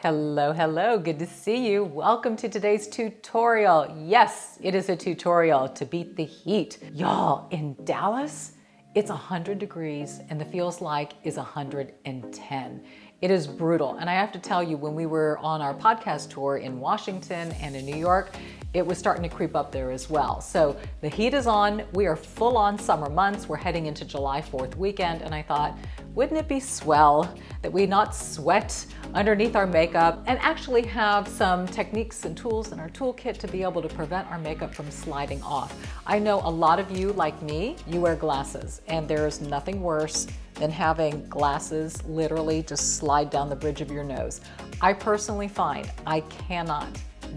Hello, hello, good to see you. Welcome to today's tutorial. Yes, it is a tutorial to beat the heat. Y'all, in Dallas, it's 100 degrees and the feels like is 110. It is brutal. And I have to tell you, when we were on our podcast tour in Washington and in New York, it was starting to creep up there as well. So the heat is on. We are full on summer months. We're heading into July 4th weekend. And I thought, wouldn't it be swell that we not sweat underneath our makeup and actually have some techniques and tools in our toolkit to be able to prevent our makeup from sliding off. I know a lot of you, like me, you wear glasses, and there's nothing worse than having glasses literally just slide down the bridge of your nose. I personally find I cannot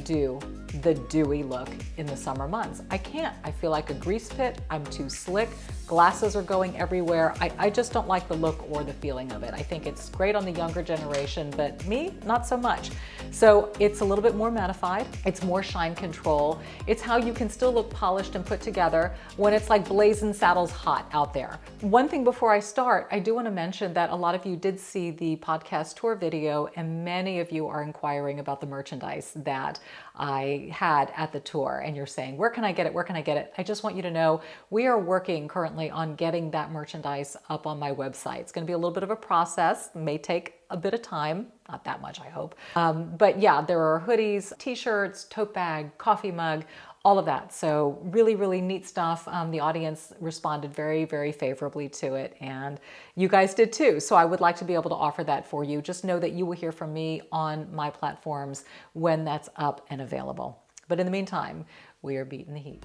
do the dewy look in the summer months. I can't. I feel like a grease pit. I'm too slick. Glasses are going everywhere. I just don't like the look or the feeling of it. I think it's great on the younger generation, but me, not so much. So it's a little bit more mattified. It's more shine control. It's how you can still look polished and put together when it's like blazing saddles hot out there. One thing before I start, I do want to mention that a lot of you did see the podcast tour video, and many of you are inquiring about the merchandise that I had at the tour, and you're saying, where can I get it? Where can I get it? I just want you to know we are working currently on getting that merchandise up on my website. It's going to be a little bit of a process, may take a bit of time, not that much, I hope. But yeah, there are hoodies, t-shirts, tote bag, coffee mug, all of that. So really, really neat stuff. The audience responded very, very favorably to it, and you guys did too. So I would like to be able to offer that for you. Just know that you will hear from me on my platforms when that's up and available. But in the meantime, we are beating the heat.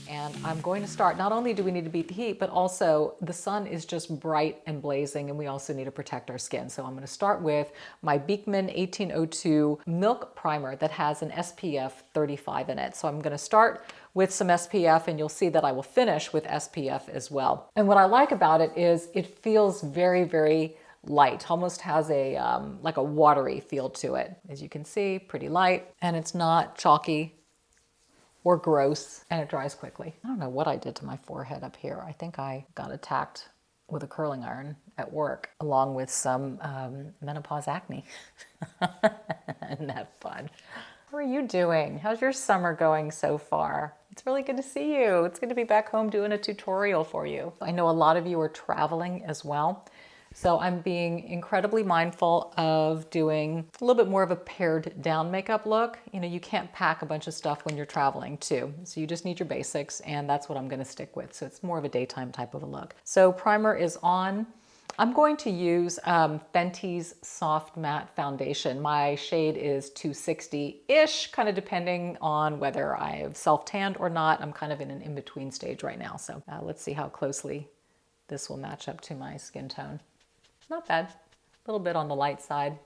And I'm going to start, not only do we need to beat the heat, but also the sun is just bright and blazing, and we also need to protect our skin. So I'm going to start with my Beekman 1802 Milk Primer that has an SPF 35 in it. So I'm going to start with some SPF, and you'll see that I will finish with SPF as well. And what I like about it is it feels very, very light, almost has a like a watery feel to it. As you can see, pretty light, and it's not chalky or gross, and it dries quickly. I don't know what I did to my forehead up here. I think I got attacked with a curling iron at work, along with some menopause acne. Isn't that fun? How are you doing? How's your summer going so far? It's really good to see you. It's good to be back home doing a tutorial for you. I know a lot of you are traveling as well. So I'm being incredibly mindful of doing a little bit more of a pared down makeup look. You know, you can't pack a bunch of stuff when you're traveling too. So you just need your basics, and that's what I'm going to stick with. So it's more of a daytime type of a look. So primer is on. I'm going to use Fenty's Soft Matte Foundation. My shade is 260-ish, kind of depending on whether I've self-tanned or not. I'm kind of in an in-between stage right now. So let's see how closely this will match up to my skin tone. Not bad. A little bit on the light side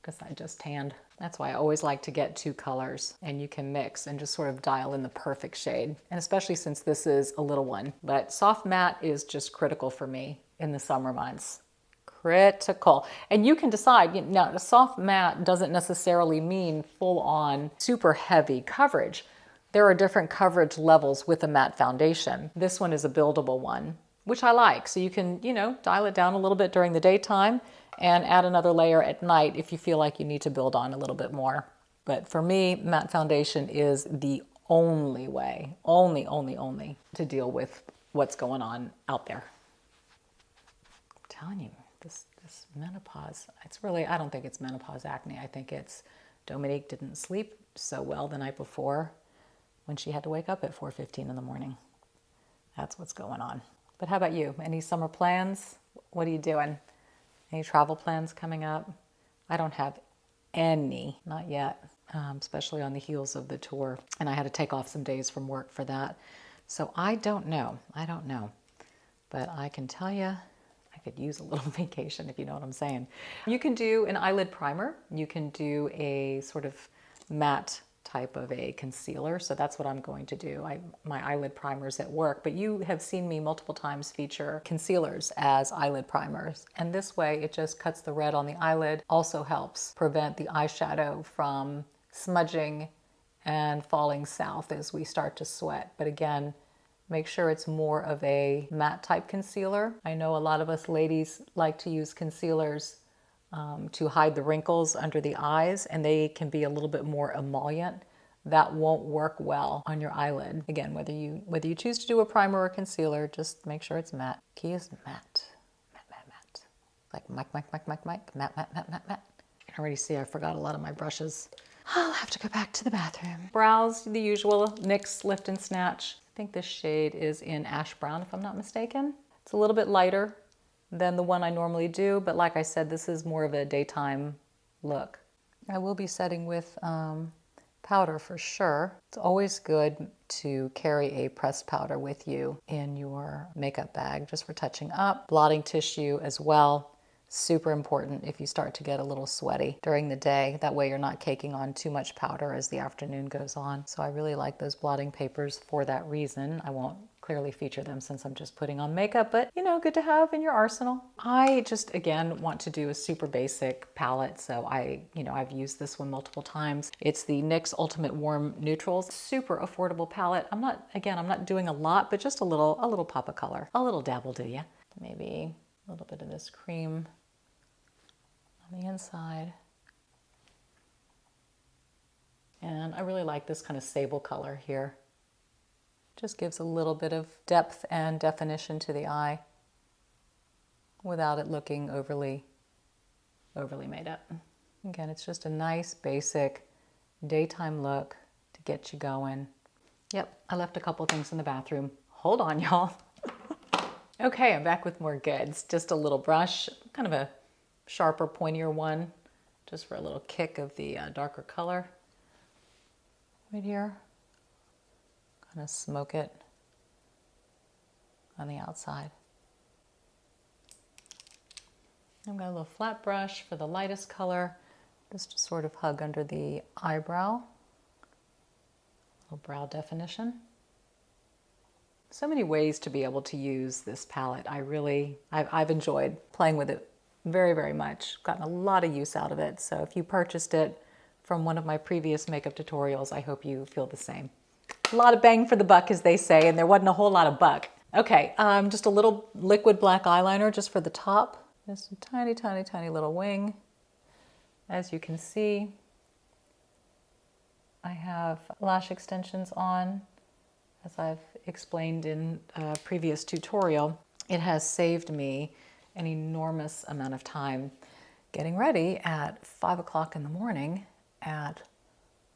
because I just tanned. That's why I always like to get two colors, and you can mix and just sort of dial in the perfect shade. And especially since this is a little one. But soft matte is just critical for me in the summer months. Critical. And you can decide, now the soft matte doesn't necessarily mean full on super heavy coverage. There are different coverage levels with a matte foundation. This one is a buildable one, which I like. So you can, dial it down a little bit during the daytime and add another layer at night if you feel like you need to build on a little bit more. But for me, matte foundation is the only way, only to deal with what's going on out there. I'm telling you, this menopause, it's really, I don't think it's menopause acne. I think it's Dominique didn't sleep so well the night before when she had to wake up at 4:15 in the morning. That's what's going on. But how about you? Any summer plans? What are you doing? Any travel plans coming up? I don't have any, not yet, especially on the heels of the tour. And I had to take off some days from work for that. So I don't know. But I can tell you, I could use a little vacation, if you know what I'm saying. You can do an eyelid primer. You can do a sort of matte type of a concealer. So that's what I'm going to do. My eyelid primers at work, but you have seen me multiple times feature concealers as eyelid primers. And this way it just cuts the red on the eyelid, also helps prevent the eyeshadow from smudging and falling south as we start to sweat. But again, Make sure it's more of a matte type concealer. I know a lot of us ladies like to use concealers to hide the wrinkles under the eyes, and they can be a little bit more emollient. That won't work well on your eyelid. Again, whether you choose to do a primer or concealer, just make sure it's matte. Key is matte. Matte, matte, matte. Like matte, matte, matte, matte, matte. I can already see I forgot a lot of my brushes. I'll have to go back to the bathroom. Brows, the usual, NYX Lift and Snatch. I think this shade is in Ash Brown, if I'm not mistaken. It's a little bit lighter than the one I normally do, but like I said, this is more of a daytime look. I will be setting with powder for sure. It's always good to carry a pressed powder with you in your makeup bag just for touching up. Blotting tissue as well. Super important if you start to get a little sweaty during the day. That way you're not caking on too much powder as the afternoon goes on. So I really like those blotting papers for that reason. I won't clearly feature them since I'm just putting on makeup, but you know, good to have in your arsenal. I just, again, want to do a super basic palette. So I've used this one multiple times. It's the NYX Ultimate Warm Neutrals. Super affordable palette. I'm not doing a lot, but just a little pop of color. A little dab will do ya. Maybe a little bit of this cream on the inside. And I really like this kind of sable color here. Just gives a little bit of depth and definition to the eye without it looking overly made up. Again, it's just a nice basic daytime look to get you going. Yep, I left a couple things in the bathroom. Hold on, y'all. Okay, I'm back with more goods. Just a little brush, kind of a sharper, pointier one, just for a little kick of the darker color. Right here. Kind of smoke it on the outside. I've got a little flat brush for the lightest color, just to sort of hug under the eyebrow. A little brow definition. So many ways to be able to use this palette. I've enjoyed playing with it very, very much. Gotten a lot of use out of it. So if you purchased it from one of my previous makeup tutorials, I hope you feel the same. A lot of bang for the buck, as they say, and there wasn't a whole lot of buck. Okay, just a little liquid black eyeliner just for the top. Just a tiny, tiny, tiny little wing. As you can see, I have lash extensions on. As I've explained in a previous tutorial, it has saved me an enormous amount of time getting ready at 5 o'clock in the morning at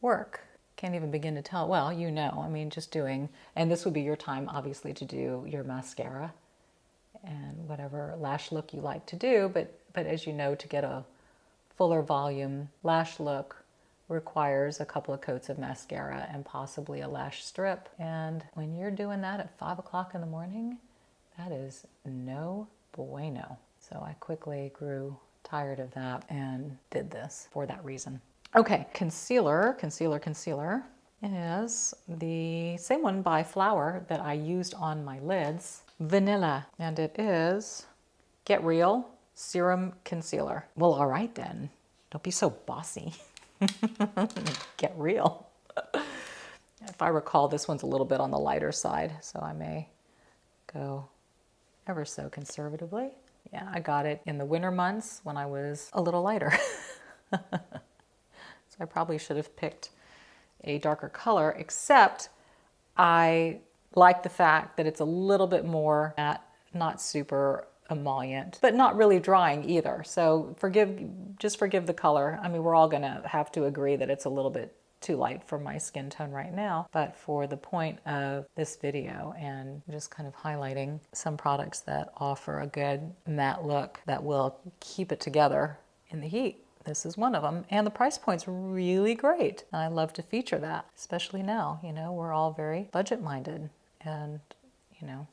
work. Can't even begin to tell, well, you know, I mean, just doing, and this would be your time, obviously, to do your mascara and whatever lash look you like to do, but as you know, to get a fuller volume lash look requires a couple of coats of mascara and possibly a lash strip. And when you're doing that at 5 o'clock in the morning, that is no bueno. So I quickly grew tired of that and did this for that reason. Okay, concealer is the same one by Flower that I used on my lids. Vanilla, and it is Get Real Serum Concealer. Well, all right then. Don't be so bossy. Get real. If I recall, this one's a little bit on the lighter side, so I may go ever so conservatively. Yeah, I got it in the winter months when I was a little lighter. So I probably should have picked a darker color, except I like the fact that it's a little bit more matte, not super emollient, but not really drying either. So just forgive the color. I mean, we're all gonna have to agree that it's a little bit too light for my skin tone right now, but for the point of this video and just kind of highlighting some products that offer a good matte look that will keep it together in the heat. This is one of them, and the price point's really great. And I love to feature that, especially now. You know, we're all very budget-minded, and you know,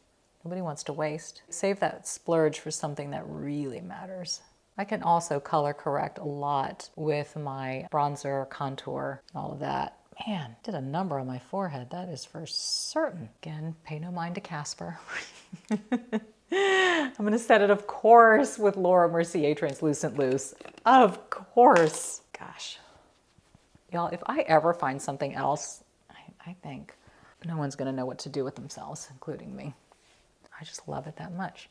nobody wants to waste. Save that splurge for something that really matters. I can also color correct a lot with my bronzer, contour, all of that. Man, did a number on my forehead, that is for certain. Again, pay no mind to Casper. I'm gonna set it, of course, with Laura Mercier Translucent Loose. Of course. Gosh. Y'all, if I ever find something else, I think No one's gonna know what to do with themselves, including me. I just love it that much.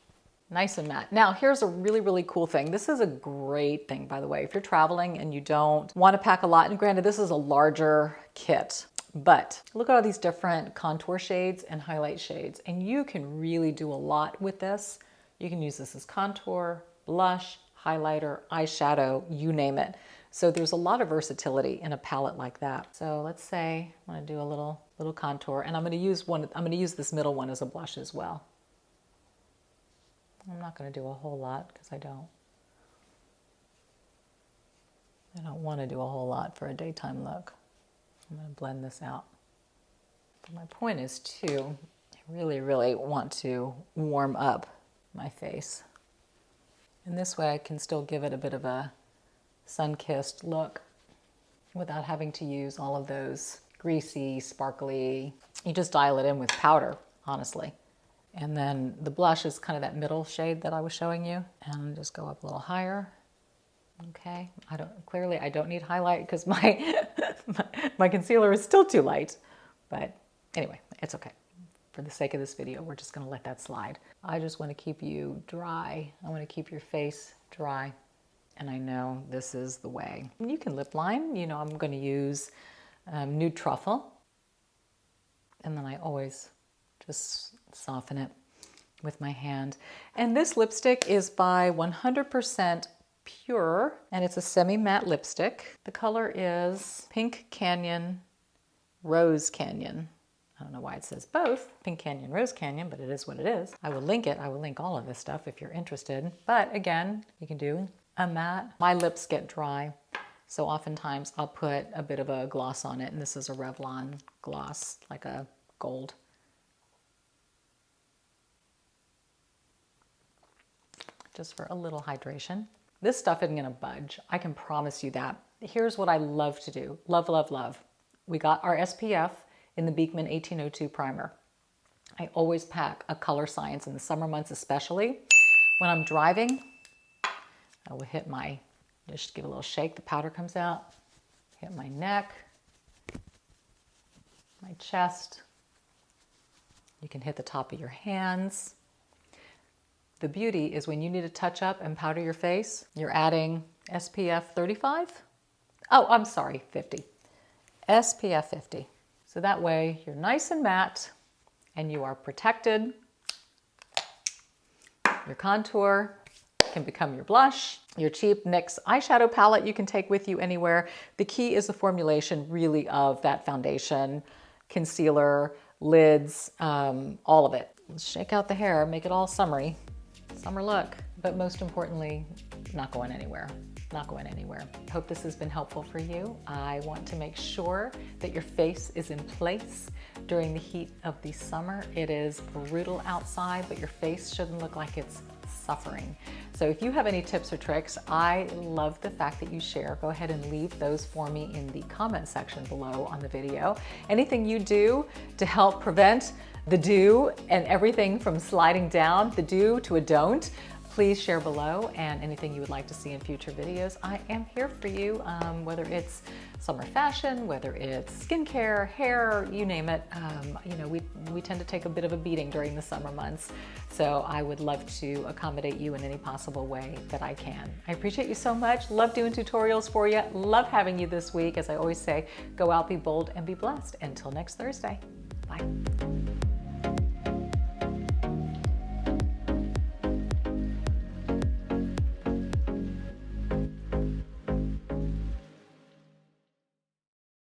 Nice and matte. Now, here's a really, really cool thing. This is a great thing, by the way, if you're traveling and you don't want to pack a lot, and granted, this is a larger kit, but look at all these different contour shades and highlight shades, and you can really do a lot with this. You can use this as contour, blush, highlighter, eyeshadow, you name it. So there's a lot of versatility in a palette like that. So let's say I want to do a little contour, and I'm going to use this middle one as a blush as well. I'm not going to do a whole lot because I don't want to do a whole lot for a daytime look. I'm going to blend this out. But my point is too, I really, really want to warm up my face. And this way I can still give it a bit of a sun-kissed look without having to use all of those greasy, sparkly, you just dial it in with powder, honestly. And then the blush is kind of that middle shade that I was showing you. And just go up a little higher. Okay, clearly I don't need highlight because my concealer is still too light. But anyway, it's okay. For the sake of this video, we're just gonna let that slide. I just wanna keep you dry. I wanna keep your face dry. And I know this is the way. You can lip line. You know, I'm gonna use Nude Truffle. And then I always just soften it with my hand. And this lipstick is by 100% Pure, and it's a semi-matte lipstick. The color is Pink Canyon, Rose Canyon. I don't know why it says both, Pink Canyon, Rose Canyon, but it is what it is. I will link it. I will link all of this stuff if you're interested. But again, you can do a matte. My lips get dry, so oftentimes I'll put a bit of a gloss on it, and this is a Revlon gloss, like a gold. Just for a little hydration. This stuff isn't gonna budge. I can promise you that. Here's what I love to do. Love, love, love. We got our SPF in the Beekman 1802 primer. I always pack a Color Science in the summer months especially. When I'm driving, I will hit just give a little shake, the powder comes out, hit my neck, my chest. You can hit the top of your hands. The beauty is when you need to touch up and powder your face, you're adding SPF 35? Oh, I'm sorry, 50. SPF 50. So that way you're nice and matte and you are protected. Your contour can become your blush. Your cheap NYX eyeshadow palette you can take with you anywhere. The key is the formulation really of that foundation, concealer, lids, all of it. Let's shake out the hair, make it all summery. Summer look, but most importantly, not going anywhere. Not going anywhere. Hope this has been helpful for you. I want to make sure that your face is in place during the heat of the summer. It is brutal outside, but your face shouldn't look like it's suffering. So if you have any tips or tricks, I love the fact that you share. Go ahead and leave those for me in the comment section below on the video. Anything you do to help prevent the do and everything from sliding down, the do to a don't, please share below, and anything you would like to see in future videos, I am here for you, whether it's summer fashion, whether it's skincare, hair, you name it. You know, we tend to take a bit of a beating during the summer months, so I would love to accommodate you in any possible way that I can. I appreciate you so much. Love doing tutorials for you. Love having you this week. As I always say, go out, be bold, and be blessed. Until next Thursday. Bye.